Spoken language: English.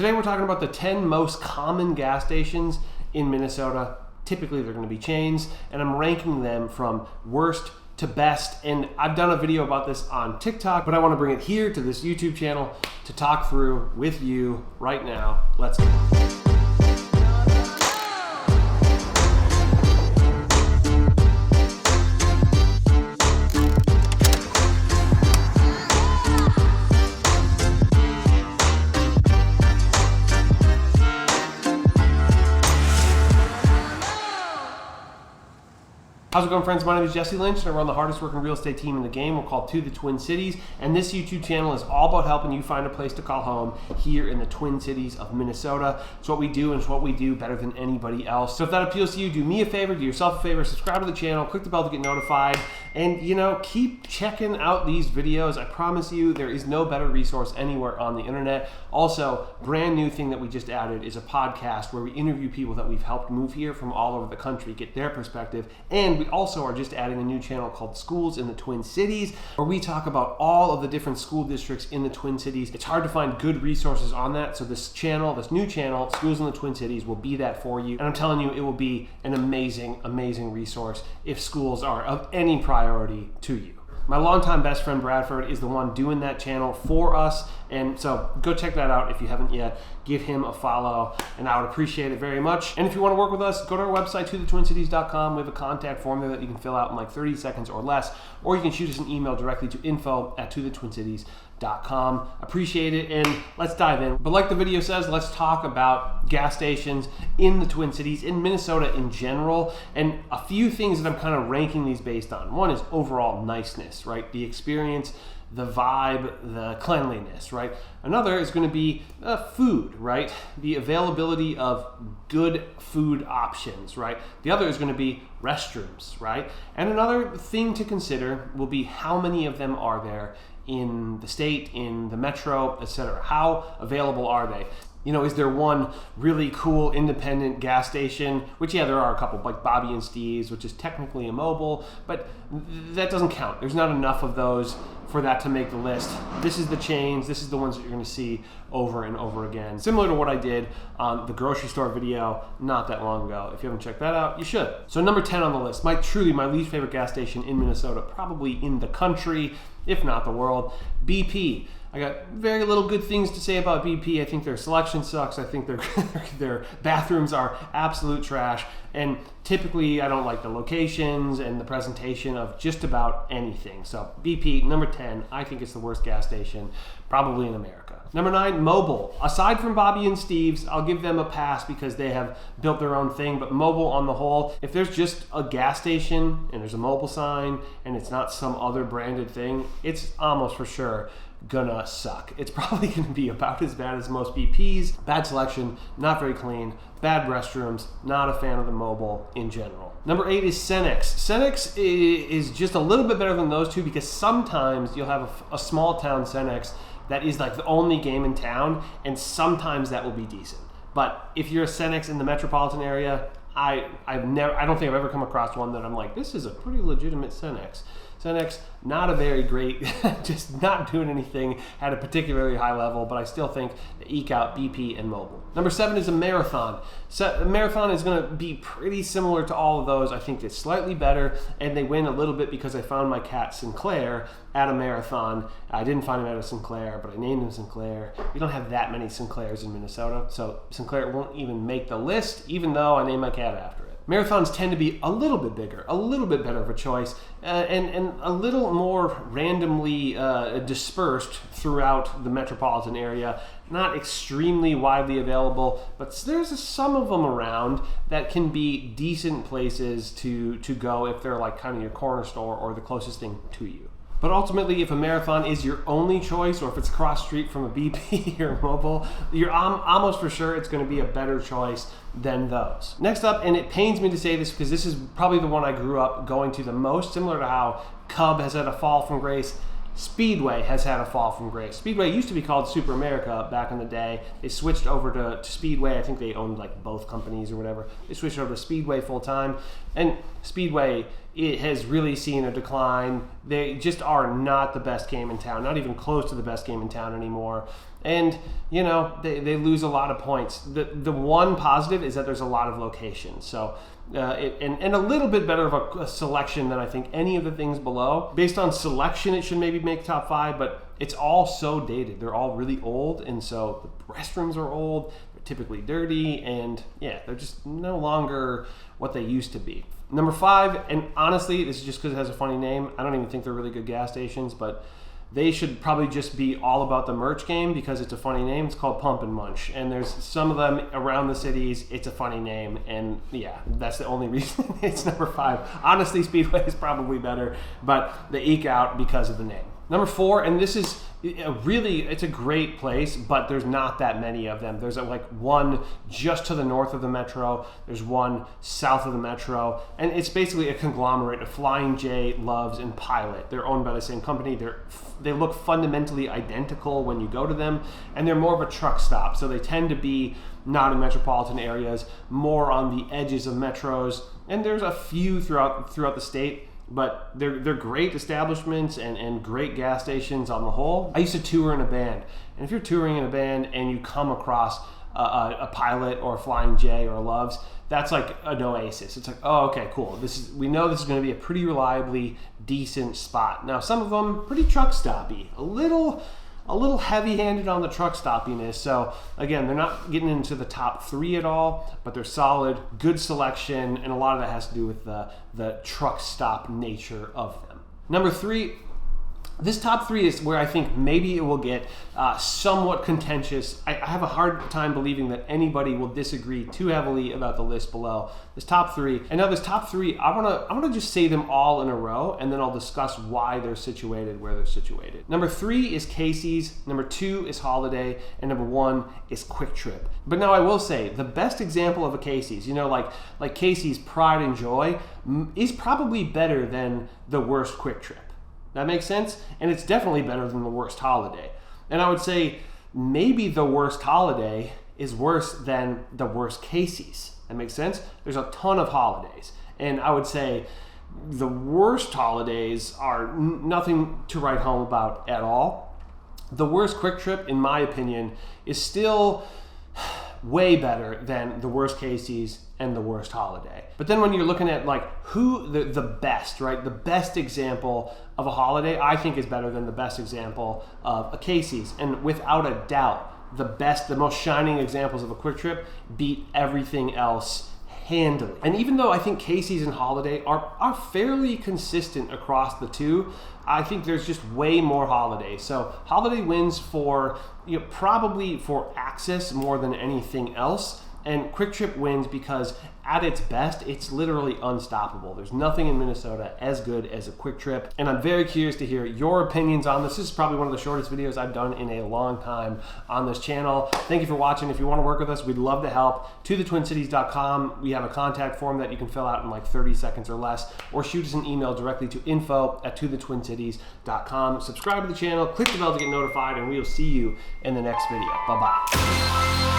Today we're talking about the 10 most common gas stations in Minnesota. Typically they're going to be chains, and I'm ranking them from worst to best. And I've done a video about this on TikTok, but I want to bring it here to this YouTube channel to talk through with you right now. Let's go. How's it going, friends? My name is Jesse Lynch, and I run the hardest working real estate team in the game. We're called To the Twin Cities, and this YouTube channel is all about helping you find a place to call home here in the Twin Cities of Minnesota. It's what we do, and it's what we do better than anybody else. So if that appeals to you, do me a favor, do yourself a favor, subscribe to the channel, click the bell to get notified, and keep checking out these videos. I promise you, there is no better resource anywhere on the internet. Also, brand new thing that we just added is a podcast where we interview people that we've helped move here from all over the country, get their perspective, and we also are just adding a new channel called Schools in the Twin Cities, where we talk about all of the different school districts in the Twin Cities. It's hard to find good resources on that, so this new channel, Schools in the Twin Cities, will be that for you. And I'm telling you, it will be an amazing, amazing resource if schools are of any priority to you. My longtime best friend Bradford is the one doing that channel for us, and so go check that out if you haven't yet. Give him a follow, and I would appreciate it very much. And if you want to work with us, go to our website, tothetwincities.com. We have a contact form there that you can fill out in like 30 seconds or less, or you can shoot us an email directly to info@tothetwincities.com. Appreciate it, and let's dive in. But like the video says, let's talk about gas stations in the Twin Cities, in Minnesota in general, and a few things that I'm kind of ranking these based on. One is overall niceness, right? The experience, the vibe, the cleanliness, right? Another is going to be food, right? The availability of good food options, right? The other is going to be restrooms, right? And another thing to consider will be how many of them are there in the state, in the metro, etc. How available are they? Is there one really cool independent gas station, which, yeah, there are a couple, like Bobby and Steve's, which is technically a mobile, but that doesn't count. There's not enough of those for that to make the list. This is the chains. This is the ones that you're going to see over and over again. Similar to what I did on the grocery store video not that long ago. If you haven't checked that out, you should. So number 10 on the list, truly my least favorite gas station in Minnesota, probably in the country, if not the world, BP. I got very little good things to say about BP. I think their selection sucks. I think their bathrooms are absolute trash. And typically I don't like the locations and the presentation of just about anything. So BP, number 10, I think it's the worst gas station probably in America. Number 9, Mobil. Aside from Bobby and Steve's, I'll give them a pass because they have built their own thing, but Mobil on the whole, if there's just a gas station and there's a Mobil sign and it's not some other branded thing, it's almost for sure gonna suck. It's probably gonna be about as bad as most BP's. Bad selection, not very clean, bad restrooms, not a fan of the Mobil in general. Number 8 is Cenex. Cenex is just a little bit better than those two because sometimes you'll have a small town Cenex that is like the only game in town, and sometimes that will be decent. But if you're a Cenex in the metropolitan area, I don't think I've ever come across one that I'm like, this is a pretty legitimate Cenex. Cenex, not a very great, just not doing anything at a particularly high level, but I still think they eke out BP and Mobil. Number 7 is a Marathon. So Marathon is going to be pretty similar to all of those. I think it's slightly better, and they win a little bit because I found my cat Sinclair at a Marathon. I didn't find him at a Sinclair, but I named him Sinclair. We don't have that many Sinclairs in Minnesota, so Sinclair won't even make the list, even though I named my cat after it. Marathons tend to be a little bit bigger, a little bit better of a choice, and a little more randomly dispersed throughout the metropolitan area. Not extremely widely available, but there's some of them around that can be decent places to go if they're like kind of your corner store or the closest thing to you. But ultimately, if a Marathon is your only choice, or if it's cross street from a BP or Mobil, you're almost for sure it's going to be a better choice than those. Next up, and it pains me to say this because this is probably the one I grew up going to the most, similar to how Cub has had a fall from grace, Speedway has had a fall from grace. Speedway used to be called Super America back in the day. They switched over to Speedway. I think they owned like both companies or whatever. They switched over to Speedway full time. And Speedway it has really seen a decline. They just are not the best game in town, not even close to the best game in town anymore. And, you know, they lose a lot of points. The one positive is that there's a lot of locations. So, and a little bit better of a selection than I think any of the things below. Based on selection, it should maybe make top 5, but it's all so dated. They're all really old, and so the restrooms are old, they're typically dirty, and yeah, they're just no longer what they used to be. Number 5, and honestly, this is just because it has a funny name. I don't even think they're really good gas stations, but they should probably just be all about the merch game because it's a funny name. It's called Pump and Munch, and there's some of them around the cities. It's a funny name, and yeah, that's the only reason it's number 5. Honestly, Speedway is probably better, but they eke out because of the name. Number 4, and this is really, it's a great place, but there's not that many of them. There's like one just to the north of the metro. There's one south of the metro, and it's basically a conglomerate of Flying J, Loves, and Pilot. They're owned by the same company. They look fundamentally identical when you go to them, and they're more of a truck stop. So they tend to be not in metropolitan areas, more on the edges of metros, and there's a few throughout the state. But they're great establishments and great gas stations on the whole. I used to tour in a band, and if you're touring in a band and you come across a Pilot or a Flying J or a Loves, that's like an oasis. It's like, oh, okay, cool. We know this is going to be a pretty reliably decent spot. Now, some of them pretty truck stoppy, a little heavy-handed on the truck stoppiness. So again, they're not getting into the top 3 at all, but they're solid, good selection, and a lot of that has to do with the truck stop nature of them. Number 3, this top 3 is where I think maybe it will get somewhat contentious. I have a hard time believing that anybody will disagree too heavily about the list below. This top 3, and now this top 3, I wanna just say them all in a row, and then I'll discuss why they're situated where they're situated. Number 3 is Casey's, number 2 is Holiday, and number 1 is Quick Trip. But now I will say, the best example of a Casey's, you know, like Casey's Pride and Joy, is probably better than the worst Quick Trip. That makes sense? And it's definitely better than the worst Holiday. And I would say maybe the worst Holiday is worse than the worst Casey's. That makes sense? There's a ton of holidays. And I would say the worst holidays are nothing to write home about at all. The worst Quick Trip, in my opinion, is still way better than the worst Casey's and the worst Holiday. But then when you're looking at like who the best, right? The best example of a holiday, I think is better than the best example of a Casey's. And without a doubt, the most shining examples of a Quick Trip beat everything else handily. And even though I think Casey's and Holiday are fairly consistent across the two, I think there's just way more Holiday. So Holiday wins for, probably for access more than anything else. And Quick Trip wins because at its best, it's literally unstoppable. There's nothing in Minnesota as good as a Quick Trip. And I'm very curious to hear your opinions on this. This is probably one of the shortest videos I've done in a long time on this channel. Thank you for watching. If you want to work with us, we'd love to help. ToTheTwinCities.com. We have a contact form that you can fill out in like 30 seconds or less, or shoot us an email directly to info@ToTheTwinCities.com. Subscribe to the channel, click the bell to get notified, and we will see you in the next video. Bye-bye.